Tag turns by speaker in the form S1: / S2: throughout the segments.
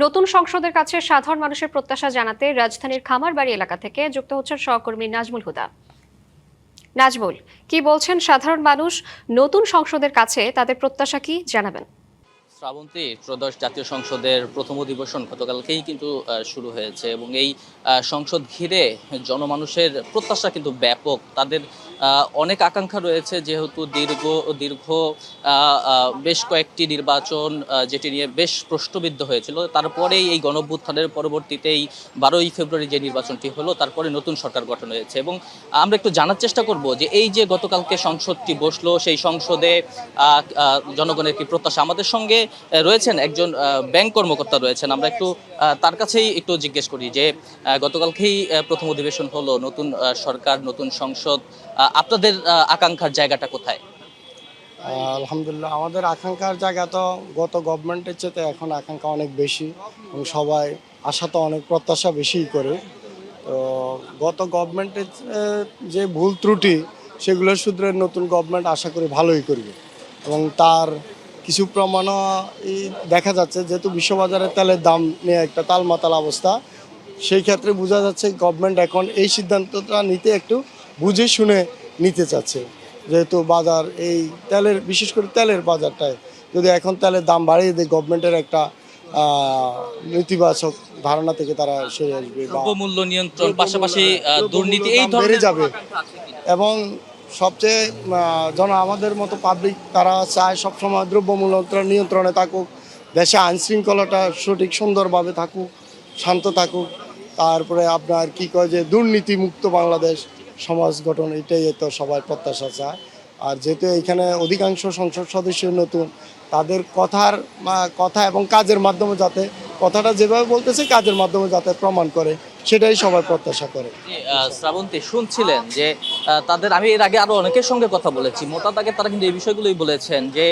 S1: নতুন সংসদের কাছে সাধারণ মানুষের প্রত্যাশা জানাতে রাজধানীর খামারবাড়ি এলাকা থেকে যুক্ত হচ্ছেন সহকর্মী নাজমুল হুদা। নাজমুল, কি বলছেন সাধারণ মানুষ? নতুন সংসদের কাছে তাদের প্রত্যাশা কি জানাবেন।
S2: শ্রাবন্তী, ত্রয়োদশ জাতীয় সংসদের প্রথম অধিবেশন গতকালকেই কিন্তু শুরু হয়েছে এবং এই সংসদ ঘিরে জনমানুষের প্রত্যাশা কিন্তু ব্যাপক। তাদের অনেক আকাঙ্ক্ষা রয়েছে, যেহেতু দীর্ঘ দীর্ঘ বেশ কয়েকটি নির্বাচন যেটি নিয়ে বেশ প্রশ্নবিদ্ধ হয়েছিল। তারপরেই এই গণঅভ্যুত্থানের পরবর্তীতেই 12ই ফেব্রুয়ারি যে নির্বাচনটি হলো, তারপরে নতুন সরকার গঠন হয়েছে এবং আমরা একটু জানার চেষ্টা করব যে এই যে গতকালকে সংসদটি বসলো, সেই সংসদে জনগণের কি প্রত্যাশা। আমাদের সঙ্গে রয়েছেন একজন ব্যাংক কর্মকর্তা রয়েছেন, আমরা একটু তার কাছেই একটু জিজ্ঞেস করি যে গতকালকেই প্রথম অধিবেশন হলো, নতুন সরকার, নতুন সংসদ, আপনাদের আকাঙ্ক্ষার জায়গাটা কোথায়?
S3: আলহামদুলিল্লাহ, আমাদের আকাঙ্ক্ষার জায়গা তো গত গভর্নমেন্টের চেয়ে এখন আকাঙ্ক্ষা অনেক বেশি এবং সবাই আশা তো অনেক প্রত্যাশা বেশিই করে। তো গত গভর্নমেন্টের যে ভুল ত্রুটি সেগুলো শুধরে নতুন গভর্নমেন্ট আশা করি ভালোই করবে এবং তার কিছু প্রমাণও দেখা যাচ্ছে, যেহেতু বিশ্ববাজারে তেলের দাম নিয়ে একটা তালমাতাল অবস্থা, সেই ক্ষেত্রে বোঝা যাচ্ছে গভর্নমেন্ট এখন এই সিদ্ধান্তটা নিতে একটু বুঝে শুনে নিতে চাচ্ছে। যেহেতু বাজার এই তেলের, বিশেষ করে তেলের বাজারটায় যদি এখন তেলের দাম বাড়িয়ে দেয়, গভর্নমেন্টের একটা নেতিবাচক ধারণা থেকে তারা সরে আসবে,
S2: দ্রব্যমূল্য নিয়ন্ত্রণ, পাশাপাশি দুর্নীতি এই
S3: বেড়ে
S2: ধরনের
S3: যাবে। এবং সবচেয়ে আমাদের মতো পাবলিক তারা চায় সবসময় দ্রব্যমূল্য নিয়ন্ত্রণে থাকুক, দেশে আইন শৃঙ্খলাটা সঠিক সুন্দরভাবে থাকুক, শান্ত থাকুক। তারপরে আপনার কি কয় যে দুর্নীতিমুক্ত বাংলাদেশ সমাজ গঠন, এটাই তো সবাই প্রত্যাশা চায়। আর যেহেতু এখানে অধিকাংশ সংসদ সদস্য নতুন, তাদের কথা এবং কাজের মাধ্যমে যাতে কথাটা যেভাবে বলতেছে কাজের মাধ্যমে যাতে প্রমাণ করে, সেটাই সবাই প্রত্যাশা করে।
S2: শ্রাবন্তী, শুনছিলেন যে তাদের, আমি এর আগে আরো অনেকের সঙ্গে কথা বলেছি, মোটা দাগে তারা কিন্তু এই বিষয়গুলোই বলেছেন যে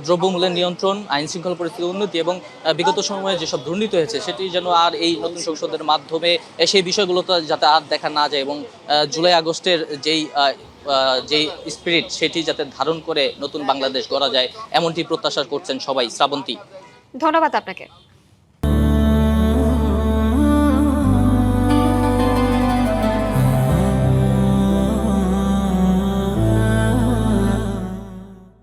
S2: দ্রব্যমূল্যের নিয়ন্ত্রণ, আইন শৃঙ্খলা পরিস্থিতির উন্নতি এবং বিগত সময়ে যেসব দুর্নীতি হয়েছে সেটি যেন আর এই নতুন সংসদের মাধ্যমে সেই বিষয়গুলো তো যাতে আর দেখা না যায় এবং জুলাই আগস্টের যেই স্পিরিট সেটি যাতে ধারণ করে নতুন বাংলাদেশ গড়া যায়, এমনটি প্রত্যাশা করছেন সবাই। শ্রাবন্তী,
S1: ধন্যবাদ আপনাকে।